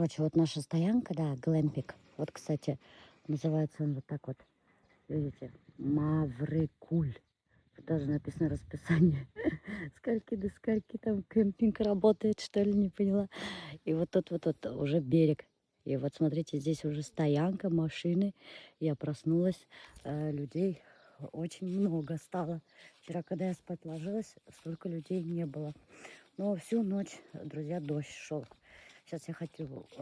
Короче, вот наша стоянка, да, глэмпик. Вот, кстати, называется он вот так вот. Видите, Маврикуль. Даже написано расписание. Скольки до скольки там кемпинг работает, что ли, не поняла. И вот тут вот уже берег. И вот смотрите, здесь уже стоянка, машины. Я проснулась, людей очень много стало. Вчера, когда я спать ложилась, столько людей не было. Но всю ночь, друзья, дождь шел. Сейчас я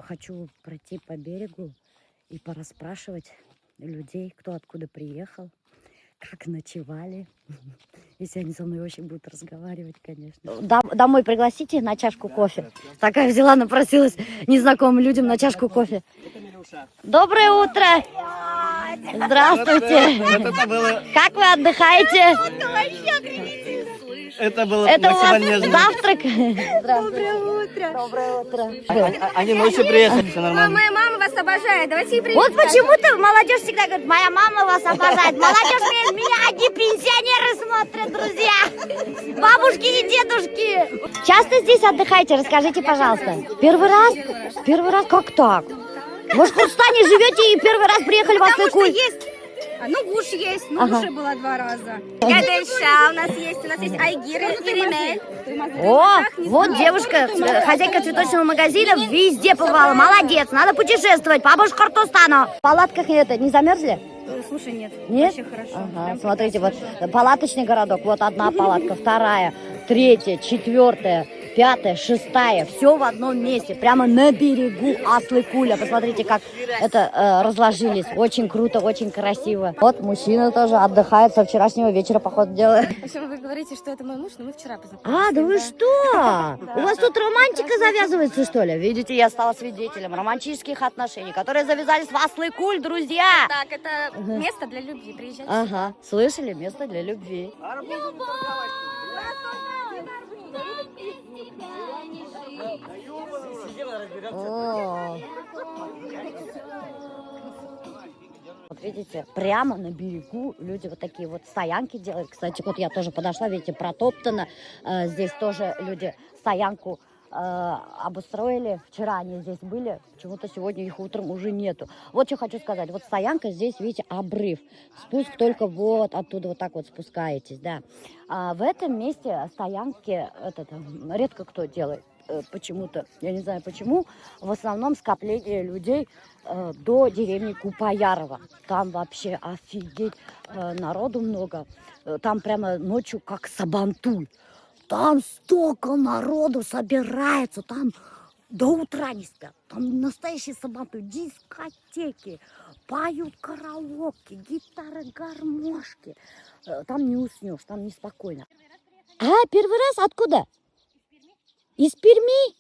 хочу пройти по берегу и порасспрашивать людей, кто откуда приехал, как ночевали. Если они со мной очень будут разговаривать, конечно. Домой пригласите на чашку кофе. Такая взяла, напросилась незнакомым людям на чашку кофе. Доброе утро! Здравствуйте! Как вы отдыхаете? Это было Это у вас максимально завтрак? Доброе утро. Доброе утро. Они ночью приехали, все нормально. Моя мама вас обожает. Давайте ей привет. Вот почему-то молодежь всегда говорит, моя мама вас обожает. Молодежь меня одни пенсионеры смотрят, друзья. Бабушки и дедушки. Часто здесь отдыхаете? Расскажите, пожалуйста. Первый раз? Первый раз? Как так? В Башкортостане живете и первый раз приехали в Потому что Аслыкуль? есть. Гуш есть, Ага. уже была 2 раза. Гадельша у нас есть Айгир и Ремель. О, вот девушка, хозяйка цветочного магазина, везде побывала. Молодец, надо путешествовать по Башкортостану. В палатках не замерзли? Слушай, нет. Нет? Вообще хорошо. Ага, Прям смотрите, вот палаточный городок. Вот одна палатка, вторая, третья, четвертая, пятая, шестая. Все в одном месте, прямо на берегу Аслыкуля. Посмотрите, как это разложились. Очень круто, очень красиво. Вот мужчина тоже отдыхает со вчерашнего вечера, походу, делает. В общем, вы говорите, что это мой муж, но мы вчера познакомились. А, да вы что? У вас тут романтика завязывается, что ли? Видите, я стала свидетелем романтических отношений, которые завязались в Аслыкуль, друзья. Так, это место для любви. Приезжайте. Ага, слышали? Место для любви. О. Вот видите, прямо на берегу люди вот такие вот стоянки делают. Кстати, вот я тоже подошла, видите, протоптано. Здесь тоже люди стоянку обустроили. Вчера они здесь были, почему-то сегодня их утром уже нету. Вот что хочу сказать. Вот стоянка здесь, видите, обрыв. Спуск только вот оттуда вот так вот спускаетесь, да. В этом месте стоянки редко кто делает. Почему-то, я не знаю почему, в основном скопление людей до деревни Купаярова. Там вообще офигеть, народу много. Там прямо ночью как Сабантуй. Там столько народу собирается, там до утра не спят. Там настоящие Сабантуй, дискотеки, поют караоке, гитары, гармошки. Там не уснешь, там неспокойно. Первый раз? Откуда? Из Перми?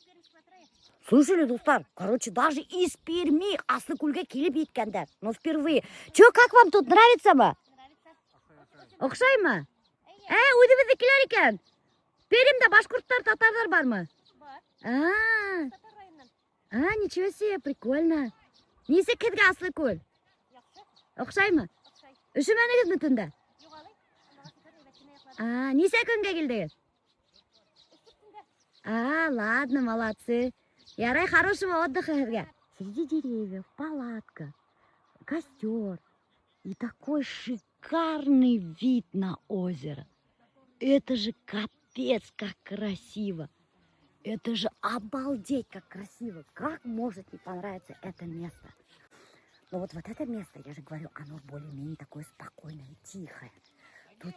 Слышали, достар? Короче, даже из Перми Аслыкульга келіп еткендер. Но впервые. Че, как вам тут? Нравится ма? Оқшай ма? Өйдебіздікілер екен. Пермде башқұрттар, татарлар бар ма? Бар. Ничего себе, прикольно. Несі кәдгі Аслыкуль? Оқшай ма? Үшімәнігіз түнді? Несі күнге келдіңіз? Ладно, молодцы. Ярай, хорошего отдыха. Среди деревьев, палатка, костер. И такой шикарный вид на озеро. Это же капец, как красиво. Это же обалдеть, как красиво. Как может не понравиться это место? Но вот это место, я же говорю, оно более-менее такое спокойное, тихое. Тут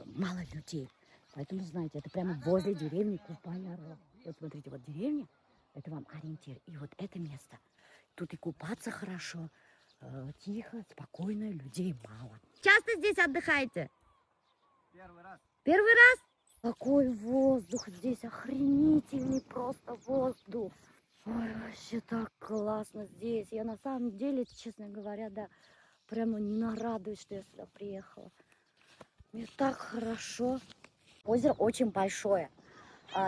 мало людей. Поэтому, знаете, это прямо возле деревни Купаярова. Вот смотрите, вот деревня, это вам ориентир. И вот это место. Тут и купаться хорошо, тихо, спокойно, людей мало. Часто здесь отдыхаете? Первый раз. Первый раз? Какой воздух здесь, охренительный просто воздух. Ой, вообще так классно здесь. Я на самом деле, честно говоря, да, прямо не нарадуюсь, что я сюда приехала. Мне так хорошо. Озеро очень большое.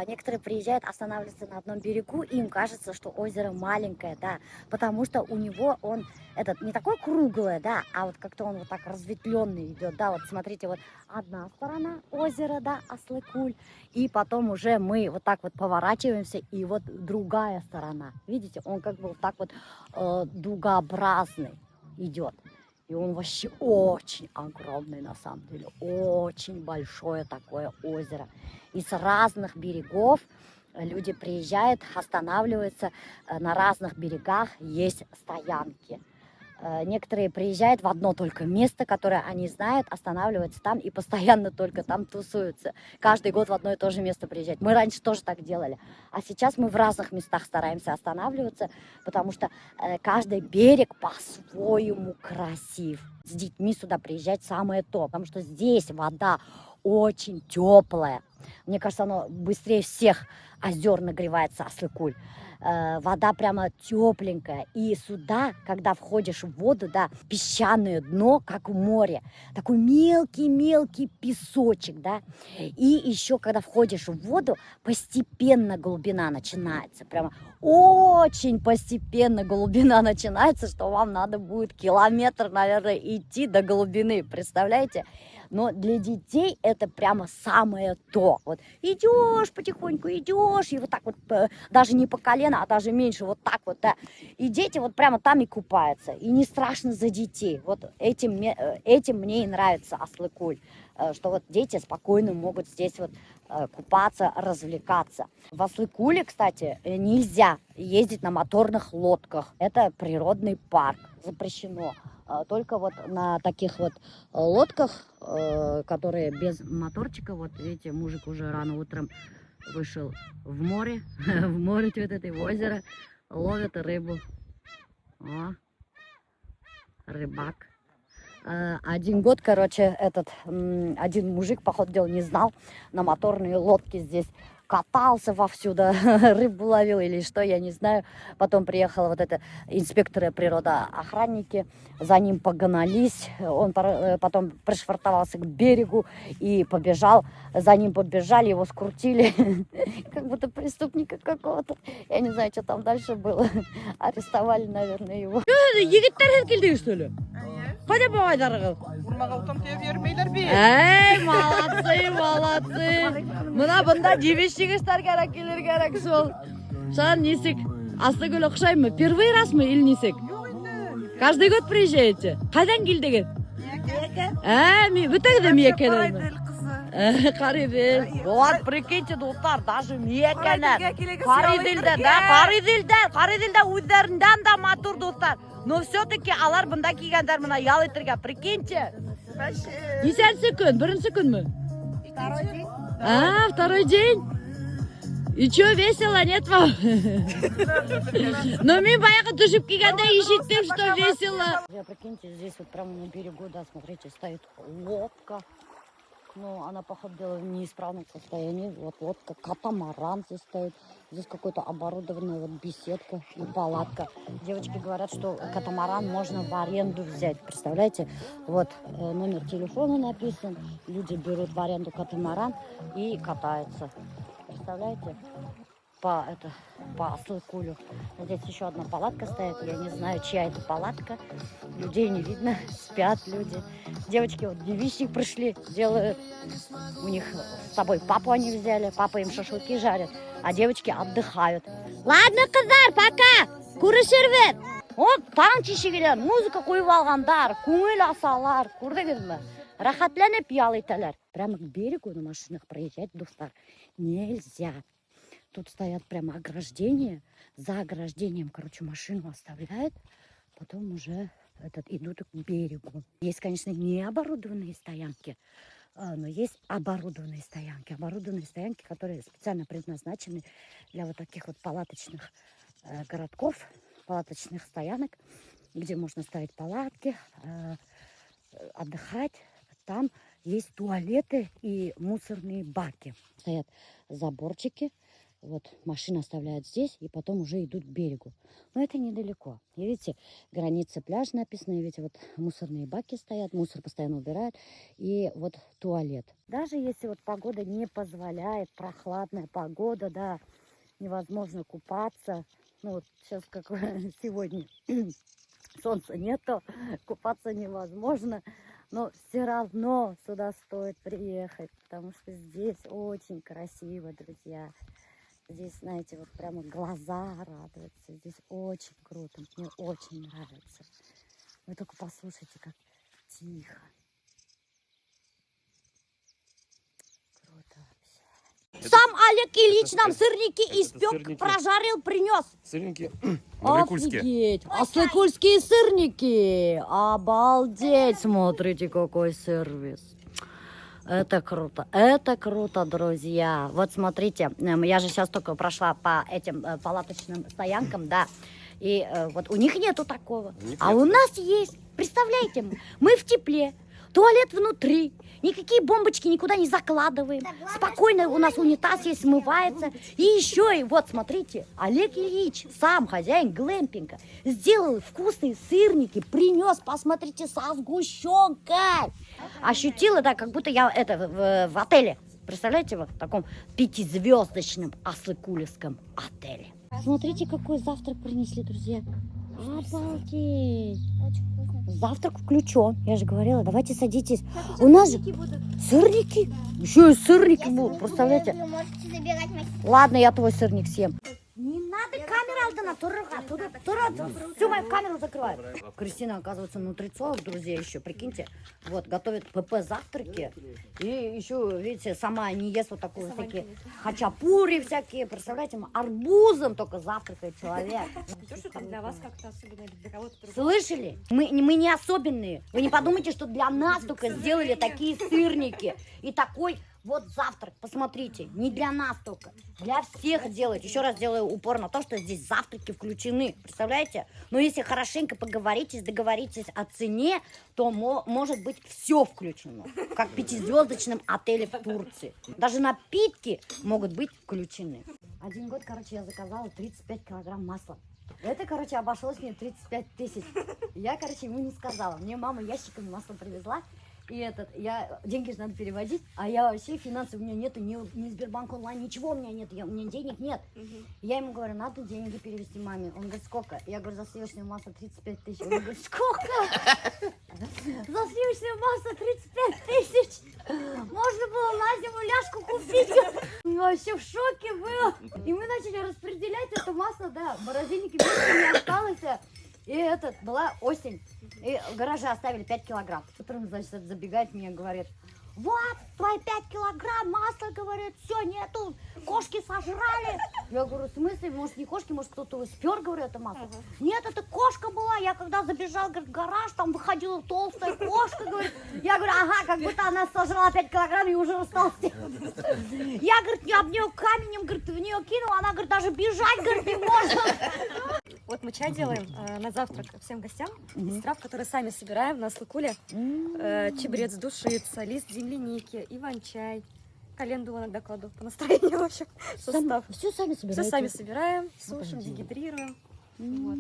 Некоторые приезжают, останавливаются на одном берегу, и им кажется, что озеро маленькое, да, потому что у него он этот не такой круглое, да, а вот как-то он вот так разветвленный идет, да, вот смотрите, вот одна сторона озера, да, Аслыкуль, и потом уже мы вот так вот поворачиваемся, и вот другая сторона, видите, он как бы вот так вот дугообразный идет. И он вообще очень огромный на самом деле, очень большое такое озеро. И с разных берегов люди приезжают, останавливаются, на разных берегах есть стоянки. Некоторые приезжают в одно только место, которое они знают, останавливаются там и постоянно только там тусуются. Каждый год в одно и то же место приезжать. Мы раньше тоже так делали. А сейчас мы в разных местах стараемся останавливаться, потому что каждый берег по-своему красив. С детьми сюда приезжать самое то, потому что здесь вода очень теплая. Мне кажется, оно быстрее всех озер нагревается, Аслыкуль. Вода прямо тепленькая. И сюда, когда входишь в воду, да, песчаное дно, как в море. Такой мелкий-мелкий песочек, да. И еще, когда входишь в воду, постепенно глубина начинается. Прямо очень постепенно глубина начинается, что вам надо будет километр, наверное, идти до глубины. Представляете? Но для детей это прямо самое то. Вот идешь потихоньку, идешь, и вот так вот, даже не по колено, а даже меньше, вот так вот, да. И дети вот прямо там и купаются. И не страшно за детей. Вот этим мне и нравится Аслыкуль, что вот дети спокойно могут здесь вот купаться, развлекаться. В Аслыкуле, кстати, нельзя ездить на моторных лодках. Это природный парк, запрещено. Только вот на таких вот лодках, которые без моторчика, вот видите, мужик уже рано утром вышел в море, в море вот это в озеро, ловит рыбу. О, рыбак. 1 год, короче, один мужик, по ходу дела, не знал, на моторные лодки здесь катался вовсю, да, рыбу ловил или что, я не знаю. Потом приехала вот эта инспекторы природоохранники, за ним погнались, он потом пришвартовался к берегу и побежал, за ним побежали, его скрутили, как будто преступника какого-то. Я не знаю, что там дальше было, арестовали, наверное, его. Қайда бабайдарығыз? Урмаға утам тие бермейлер бе? Эй, молодцы. Мына бұнда девичтігістер керек сол. Шан несек, Аслыкөл ұқшаймы? Первый раз мы или несек? Каждый год приезжаете? Қайдан келдіңіз? Бүтігді Мекенен. Қаридел. Вот, прикиньте, достар, даже Мекенен. Қариделде өздерінден да матур, достар. Но все-таки алар бұнда кигендер мына ял етірге, прикиньте. Несенсі күн? Бірінші күн мü? Второй день. Второй день? И чё, весело, нет вам? Но мен баяғы түшіп кигенде ешеттім, что весело. Прикиньте, здесь вот прямо на берегу, да, смотрите, стоит лодка. Ну, она, походу, в неисправном состоянии. Вот лодка, катамаран здесь стоит. Здесь какой-то оборудованная вот беседка и палатка. Девочки говорят, что катамаран можно в аренду взять. Представляете? Вот номер телефона написан. Люди берут в аренду катамаран и катаются. Представляете? По Аслыкулю. Здесь еще одна палатка стоит. Я не знаю, чья это палатка. Людей не видно. Спят люди. Девочки вот девичник пришли, делают. У них с собой папу они взяли. Папа им шашлыки жарит. А девочки отдыхают. Ладно, қыздар, пока! Көрішербет! Вот таң чешегелер, музыка қойып алғандар, көңіл асалар. Көрдіңіз ме? Рахатланып ялайталар. Прямо к берегу на машинах проезжать, достар, нельзя. Тут стоят прямо ограждения. За ограждением, короче, машину оставляют. Потом уже идут к берегу. Есть, конечно, необорудованные стоянки, но есть оборудованные стоянки. Оборудованные стоянки, которые специально предназначены для вот таких вот палаточных городков, палаточных стоянок, где можно ставить палатки, отдыхать. Там есть туалеты и мусорные баки. Стоят заборчики. Вот машины оставляют здесь и потом уже идут к берегу. Но это недалеко. И видите, граница пляжа написана. И видите, вот мусорные баки стоят, мусор постоянно убирают. И вот туалет. Даже если вот погода не позволяет, прохладная погода, да, невозможно купаться. Ну вот сейчас как сегодня солнца нету, купаться невозможно. Но все равно сюда стоит приехать, потому что здесь очень красиво, друзья. Здесь, знаете, вот прямо глаза радуются. Здесь очень круто, мне очень нравится. Вы только послушайте, как тихо. Круто вообще. Сам Олег Ильич нам сырники испек, сырники. прожарил, принес. Сырники маврикульские. Офигеть! Аслыкульские сырники! Обалдеть! Смотрите, какой сервис! Это круто, друзья. Вот смотрите, я же сейчас только прошла по этим палаточным стоянкам, да, и вот у них нету такого, а у нас есть. Представляете, мы в тепле, туалет внутри, никакие бомбочки никуда не закладываем, спокойно у нас унитаз есть, смывается, и еще, и вот смотрите, Олег Ильич, сам хозяин глэмпинга, сделал вкусные сырники, принес, посмотрите, со сгущенкой. Ощутила, да, как будто я в отеле. Представляете, вот в таком 5-звездочном Аслыкульском отеле. Смотрите, какой завтрак принесли, друзья. Обалдеть. Завтрак включен. Я же говорила, давайте садитесь. У нас же сырники. Еще и сырники будут, представляете? Ладно, я твой сырник съем. Не надо камеру, Алтана, всю мою камеру закрывает. Кристина, оказывается, нутрициолог, друзья, еще, прикиньте. Вот, готовит ПП завтраки. И еще, видите, сама не ест вот такую всякие хачапури всякие. Представляете, арбузом только завтракает человек. То, что там для вас как-то особенно, или для кого-то другого. Слышали? Мы не особенные. Вы не подумайте, что для нас только сделали такие сырники. И такой вот завтрак, посмотрите, не для нас только, для всех делать. Еще раз делаю упор на то, что здесь завтраки включены, представляете? Но если хорошенько поговоритесь, договоритесь о цене, то может быть все включено, как в 5-звездочном отеле в Турции. Даже напитки могут быть включены. Один год, короче, я заказала 35 килограмм масла. Это, короче, обошлось мне 35 тысяч. Я, короче, ему не сказала. Мне мама ящиками масла привезла. И деньги же надо переводить, а я вообще финансов у меня нету, ни Сбербанк онлайн, ничего у меня нет, у меня денег нет. Я ему говорю, надо деньги перевести маме. Он говорит, сколько? Я говорю, за сливочное масло 35 тысяч. Он говорит, сколько? За сливочное масло 35 тысяч? Можно было на зиму ляжку купить. Вообще в шоке был. И мы начали распределять это масло, да, в морозильнике больше не осталось. И была осень, и в гараже оставили 5 килограмм. Утром, значит, забегает мне, говорит, вот, твои 5 килограмм масла, говорит, все, нету, кошки сожрали. Я говорю, в смысле, может, не кошки, может, кто-то спер, говорю, это масло. Нет, это кошка была, я когда забежал, говорит, в гараж, там выходила толстая кошка, говорит. Я говорю, ага, как будто она сожрала 5 килограмм и уже растолстела. Я, говорит, я об нее каменем, говорит, в нее кинула, она, говорит, даже бежать, говорит, не может. Вот мы чай делаем на завтрак всем гостям из трав, которые сами собираем на Аслыкуле. Чебрец, душица, лист земляники, иван-чай, календулу иногда кладу по настроению, в общем, состав. Все сами собираете? Все сами собираем, сушим, дегидрируем. Вот.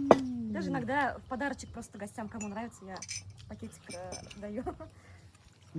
Даже иногда в подарочек просто гостям, кому нравится, я пакетик даю.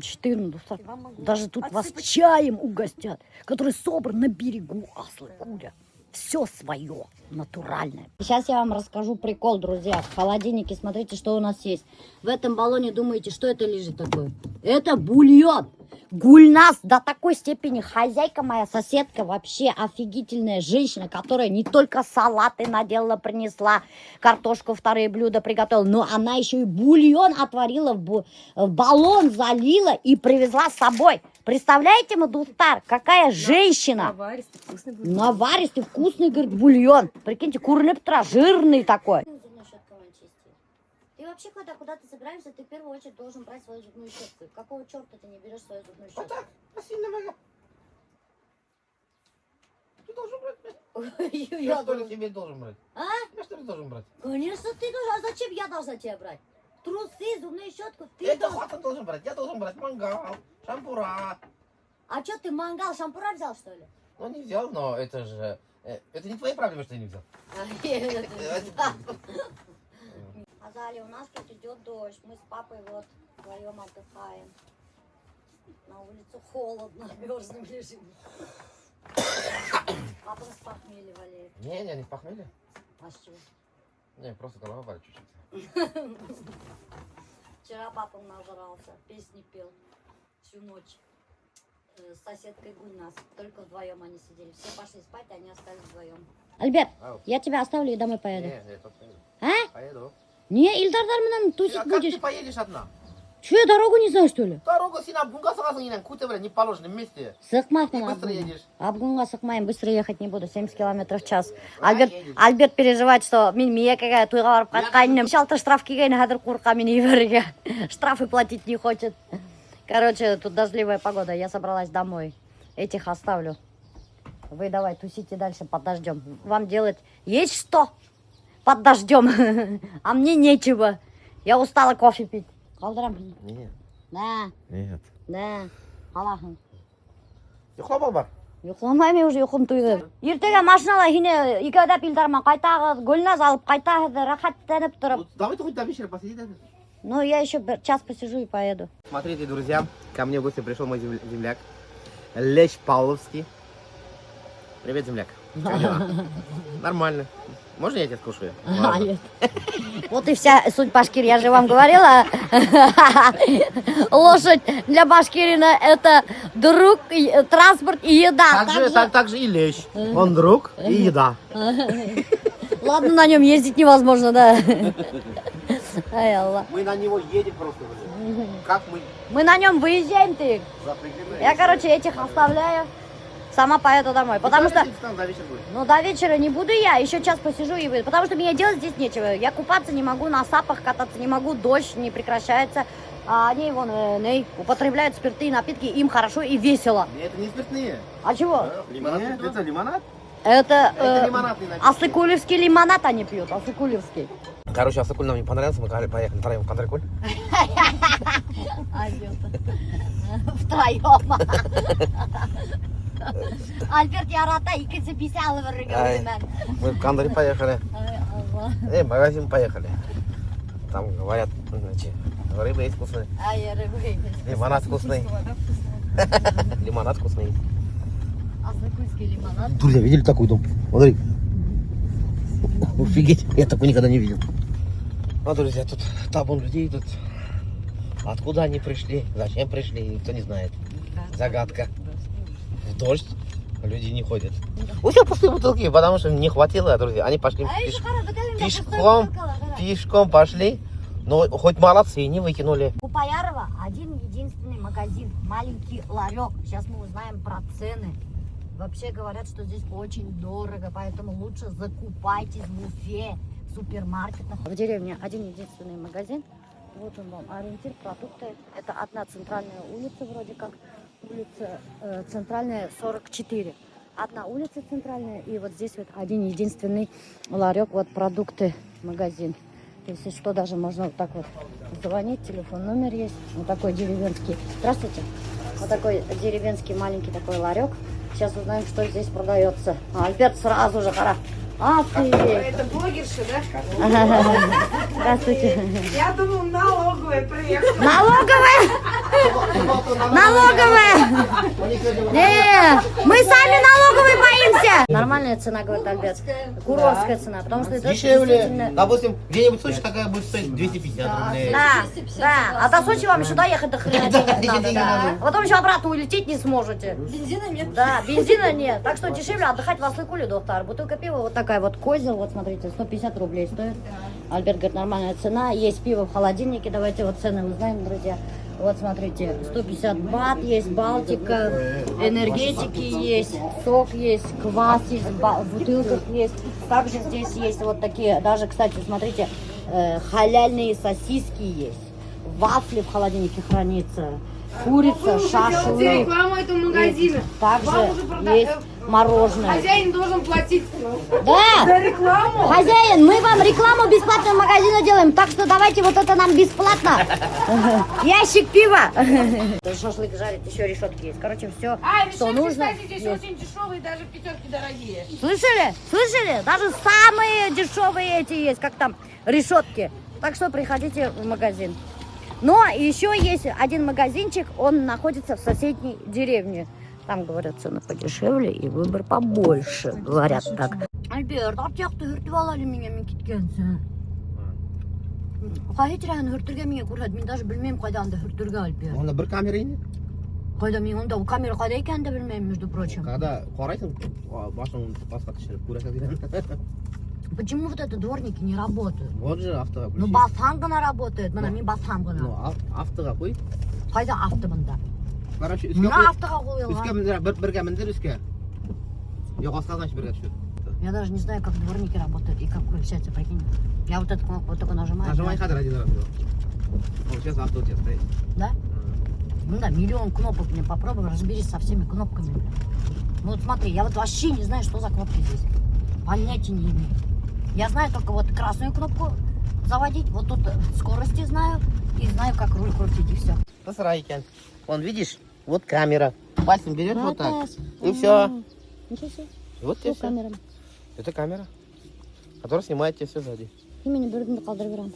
14, И вам могу даже тут вас отсыпать. чаем угостят, который собран на берегу Аслыкуля. Все свое, натуральное. Сейчас я вам расскажу прикол, друзья. В холодильнике смотрите, что у нас есть. В этом баллоне думаете, что это лежит такое? Это бульон. Гульнас до такой степени хозяйка моя, соседка, вообще офигительная женщина, которая не только салаты наделала, принесла, картошку, вторые блюда приготовила, но она еще и бульон отварила, в баллон залила и привезла с собой. Представляете, Мадустар, какая женщина? Наваристый, вкусный будет. Наваристый, вкусный, говорит, бульон. Прикиньте, куриный птра, жирный такой. Ты вообще, когда куда-то собираешься, ты в первую очередь должен брать свою зубную щетку. Какого черта ты не берешь свою зубную щетку? Вот так, насильно могу. Ты должен брать. Я Я что ли должен. тебе должен брать? А? Я что ли должен брать? Конечно, ты должен. А зачем я должна тебя брать? Трусы, зубную щетку, ты Это должен. хватит должен брать. Я должен брать мангал, шампура. А что ты мангал, шампура взял, что ли? Ну не взял, но это же Это не твои проблемы, что я не взял. Азалия, у нас тут идет дождь. Мы с папой вот вдвоем отдыхаем. На улице холодно, мерзнем лежим. Папа с похмелья болеет. Не похмелье. А с чего? Не, просто голова болит чуть-чуть. Вчера папа нажрался, песни пел всю ночь. С соседкой Гульнас. Только вдвоем они сидели. Все пошли спать, а они остались вдвоем. Альберт, Ау. я тебя оставлю и домой поеду. Не, тут поеду. А? Поеду. Не, Ильдардар менен А тусить как будешь. ты поедешь одна? Че, я дорогу не знаю, что ли? Дорога сина Абгунга сразу не куда, бля, не положенном месте. Сыкмайсың И быстро едешь. Абгунға сыкмайын, быстро ехать не буду, 70 километров в час. едешь. Альберт переживает, что мен мекеге тойға барып қайтқанымнан 5-6 штраф келген, қазір қорқа мені еберге. Штрафы платить не хочет. Короче, тут дождливая погода, я собралась домой. Этих оставлю. Вы давай тусите дальше под дождем. Вам делать есть что под дождем, а мне нечего. Я устала кофе пить. Қалдырам. Нет. Да, Нет. да. Қалахың. Ұйықтап ал бар. Ұйқыламаймын уже, ұйқым туйды. Ертеге машинала хине икеудеп Илдарман қайтағы Гүлназ алып қайтағы рахаттанып тұрып. Давай ты хоть до вечера посиди. Да? Ну, я еще час посижу и поеду. Смотрите, друзья, ко мне в гости пришел мой земляк. Лещ Павловский. Привет, земляк. Как дела? Нормально. Можно я тебя скушаю? Ладно. Вот и вся суть Башкирии. Я же вам говорила. Лошадь для Башкирина это друг, транспорт и еда. Так же и лещ. Он друг и еда. Ладно, на нем ездить невозможно, да. Ай, Аллах. Мы на него едем просто. Как мы Мы на нем выезжаем, ты. запрягли? Я, короче, этих оставляю. Сама поеду домой. Потому что... До вечера будет. Ну, до вечера не буду я, еще час посижу и выйду. Потому что мне делать здесь нечего. Я купаться не могу, на сапах кататься не могу, дождь не прекращается. А они вон употребляют спиртные напитки, им хорошо и весело. Нет, это не спиртные. А чего? Лимонад? Это лимонад? Это лимонадный напиток. асыкулевский лимонад они пьют, асыкулевский. Короче, Асыкуль нам не понравился, мы поехали втроем в Контракуль. Втроем. Альберт Ярата, икisi bir şey alıveririm ben. Мы в Кандаре поехали. В магазин поехали. Там говорят, значит, рыба есть вкусная. Ай, рыбы. Лимонад вкусный. Лимонад вкусный. Асыкульский лимонад. Друзья, видели такой дом? Смотри. Офигеть, я такой никогда не видел. А, друзья, тут табун людей, тут откуда они пришли, зачем пришли, никто не знает. Загадка. В дождь люди не ходят. У всех пустые бутылки, потому что не хватило, друзья. Они пошли пешком пошли, но хоть молодцы, не выкинули. У Паярова один единственный магазин, маленький ларек. Сейчас мы узнаем про цены. Вообще говорят, что здесь очень дорого, поэтому лучше закупайтесь в Уфе, в супермаркетах. В деревне один единственный магазин. Вот он вам, ориентир, продукты. Это одна центральная улица вроде как. Улица центральная 44. Одна улица центральная, и вот здесь вот один единственный ларек, вот продукты, магазин. Если что, даже можно вот так вот звонить, телефон, номер есть. Вот такой деревенский. Здравствуйте. Вот такой деревенский маленький такой ларек. Сейчас узнаем, что здесь продается. Альберт сразу же хара. А ты! Это блогерша, да? Здравствуйте. Я думал, налоговая приехала. Налоговая! Налоговая! Не, мы сами налоговой боимся! Нормальная цена, говорит Альберт. Курортская цена, потому что это Дешевле. действительно... Допустим, где-нибудь в Сочи такая будет стоить 250 рублей. Да. А до Сочи вам еще доехать до хрена денег надо, денег да. надо. А потом еще обратно улететь не сможете. Бензина нет. Да, бензина нет. Так что дешевле отдыхать в Асыкуле, доктор. Бутылка пива вот такая вот козел, вот смотрите, 150 рублей стоит. Альберт говорит, нормальная цена. Есть пиво в холодильнике, давайте вот цены узнаем, друзья. Вот смотрите, 150 бат, есть Балтика, энергетики есть, сок есть, квас есть, в бутылках есть. Также здесь есть вот такие, даже, кстати, смотрите, халяльные сосиски есть. Вафли в холодильнике хранится. Курица, шашлык. Рекламу этого магазина. Также есть мороженое. Хозяин должен платить Да! за рекламу. Хозяин, мы вам рекламу бесплатного магазина делаем, так что давайте вот это нам бесплатно. Ящик пива. Шашлык жарить, еще решетки есть. Короче, все, что решетки, нужно. кстати, здесь очень дешевые, даже в пятерке дорогие. Слышали? Слышали? Даже самые дешевые эти есть, как там, решетки. Так что приходите в магазин. Но еще есть один магазинчик, он находится в соседней деревне. Там, говорят, цены подешевле и выбор побольше, говорят так. Альберт, аптекты хүртіп меня кеткенсің. Қай тирән хүртірге меня көрсет, мен даже білмеймін қайдан да хүртірге, Альберт. Onda bir kamera indi. Қайда мен онда ол камера қайда екенін де білмеймін, между прочим. Когда қарайсың, башың басқа түсіріп көресің. Почему вот это дворники не работают? Вот же автоға Ну включи. басам ғана работает, мына мен басам Ну, ғана. автоға қой. Қайда авто мұнда? Короче, Мына автоға үске қойылған. бірге міндір үске. Yok, асқа значит бірге түсір. Я даже не знаю, как дворники работают и как включается, прикинь. Я вот эту кнопку вот только нажимаю. Нажимай кадр один раз. Вот сейчас авто у тебя стоит. Да? Ну да, миллион кнопок, блин, попробуй разберись со всеми кнопками. Ну вот смотри, я вот вообще не знаю, что за кнопки здесь. Понятия не имею. Я знаю только вот красную кнопку заводить, вот тут скорости знаю и знаю, как руль крутить и все. Посрай, Кен. Вон, видишь, вот камера. Пальцем берешь вот так. И все. Ничего себе. Вот тебе все. Камера. Это камера, которая снимает тебе все сзади. Именно бірімді қалдырып беремін.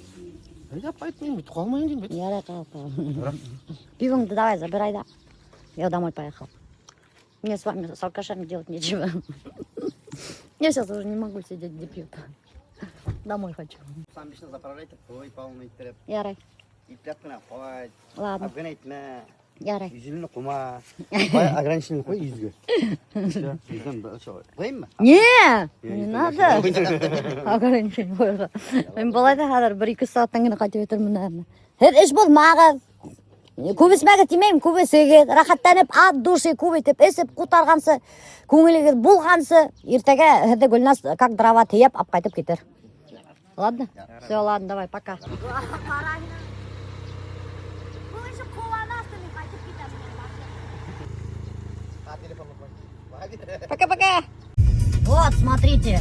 Я поэтому қалмайын деймін. Я қалып. Пивом-то давай, забирай, да. Я домой поехал. Мне с вами, с алкашами делать нечего. Я сейчас уже не могу сидеть, где пьют. Домой хочу. Сам лично заправляйте, ой, полный треп. Ярай. И тряпкана хватит. Ладно. Обгонять-на. Ярай. Yüzünü kuma. Ограничительно koy yüzgü. Все, yüzden что? Koyayım mı? Не, не надо. Ограничение қойға. Мен балайды қазір 1-2 сағаттан кейін қайтып отырмын, наверное. Іш болмағыз. Көбесмәге тимеймін, көбесеге рахаттанып, ат души көбейтіп, есіп, құтарғансы, көңіліге болғансы, ертеге хірді Гүлназ как дрова тейіп, ап қайтып кетер. Ладно? Все, ладно, давай, пока. Пока-пока. Вот, смотрите,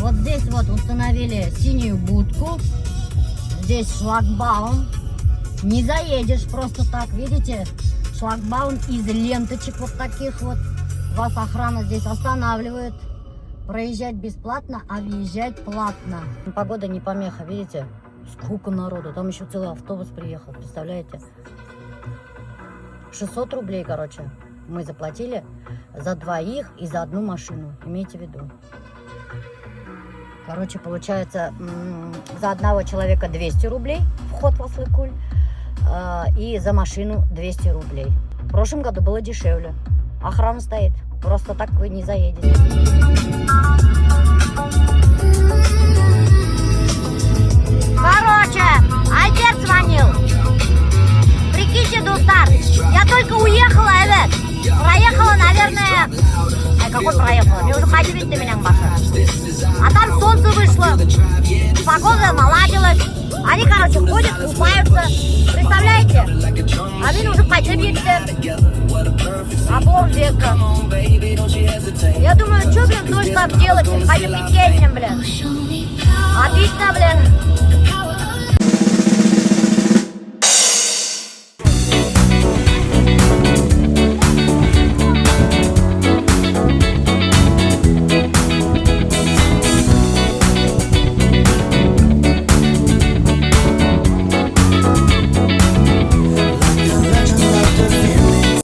вот здесь вот установили синюю будку. Здесь шлагбаум. Не заедешь просто так, видите? Шлагбаум из ленточек вот таких вот. Вас охрана здесь останавливает. Проезжать бесплатно, а въезжать платно. Погода не помеха, видите? Сколько народу. Там еще целый автобус приехал, представляете? 600 рублей, короче, мы заплатили за двоих и за одну машину. Имейте в виду. Короче, получается, за одного человека 200 рублей вход в Аслыкуль. И за машину 200 рублей. В прошлом году было дешевле. Охрана стоит. Просто так вы не заедете. Короче, Альберт звонил. Прикиньте, Дустар, я только уехала, evet. Проехала, наверное... какой проехала? Мне уже ходить на меня баша. А там солнце вышло. Погода наладилась. Они, короче, ходят, купаются. Представляете? А мне уже пойти бить. Обордека. Я думаю, что, блин, дождь там делать? Пойдем пить, блин. Отлично, блин.